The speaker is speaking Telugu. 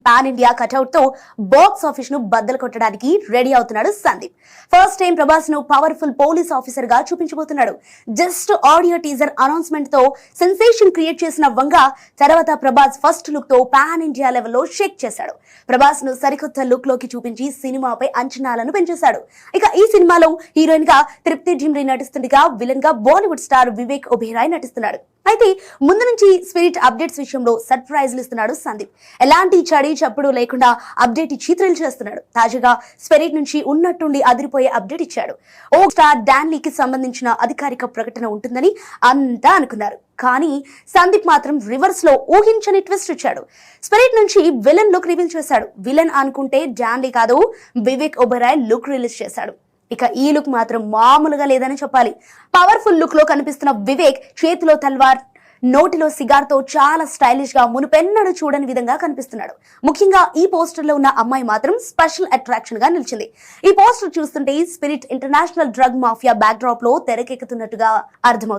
పాన్ ఇండియా కటౌట్ తో బాక్స్ ఆఫీస్ ను బద్దలు కొట్టడానికి రెడీ అవుతున్నాడు సందీప్. ఫస్ట్ టైం ప్రభాస్ ను పవర్ఫుల్ పోలీస్ ఆఫీసర్ గా చూపించబోతున్నాడు. జస్ట్ ఆడియో టీజర్ అనౌన్స్మెంట్ తో సెన్సేషన్ క్రియేట్ చేసిన వంగ తర్వాత ప్రభాస్ ఫస్ట్ లుక్ తో పాన్ ఇండియా లెవెల్లో షేక్ చేశాడు. ప్రభాస్ ను సరికొత్త లుక్ లోకి చూపించి సినిమాపై అంచనాలను పెంచేశాడు. ఇక ఈ సినిమాలో హీరోయిన్ గా తృప్తి ఢిమ్రీ నటిస్తుండగా విలన్ గా బాలీవుడ్ స్టార్ వివేక్ ఒబెరాయ్ నటిస్తున్నాడు. అయితే ముందు నుంచి స్పిరిట్ అప్డేట్స్ విషయంలో సర్ప్రైజ్లు ఇస్తున్నాడు సందీప్. ఎలాంటి చడి చప్పుడు లేకుండా అప్డేట్ ఇచ్చి థ్రిల్ చేస్తున్నాడు. తాజాగా స్పిరిట్ నుంచి ఉన్నట్టుండి అదిరిపోయే అప్డేట్ ఇచ్చాడు. ఓ స్టార్ డాన్లీకి సంబంధించిన అధికారిక ప్రకటన ఉంటుందని అంతా అనుకున్నారు. కానీ సందీప్ మాత్రం రివర్స్ లో ఊహించని ట్విస్ట్ ఇచ్చాడు. స్పిరిట్ నుంచి విలన్ లుక్ రివీల్ చేశాడు. విలన్ అనుకుంటే డాన్లీ కాదు, వివేక్ ఒబెరాయ్ లుక్ రిలీజ్ చేశాడు. ఇక ఈ లుక్ మాత్రం మామూలుగా లేదని చెప్పాలి. పవర్ఫుల్ లుక్ లో కనిపిస్తున్న వివేక్ చేతిలో తల్వార్, నోటిలో సిగార్ తో చాలా స్టైలిష్ గా మునుపెన్నడూ చూడని విధంగా కనిపిస్తున్నాడు. ముఖ్యంగా ఈ పోస్టర్ లో ఉన్న అమ్మాయి మాత్రం స్పెషల్ అట్రాక్షన్ గా నిలిచింది. ఈ పోస్టర్ చూస్తుంటే spirit international drug mafia back drop లో తెరకెక్కుతున్నట్టుగా అర్థమవుతుంది.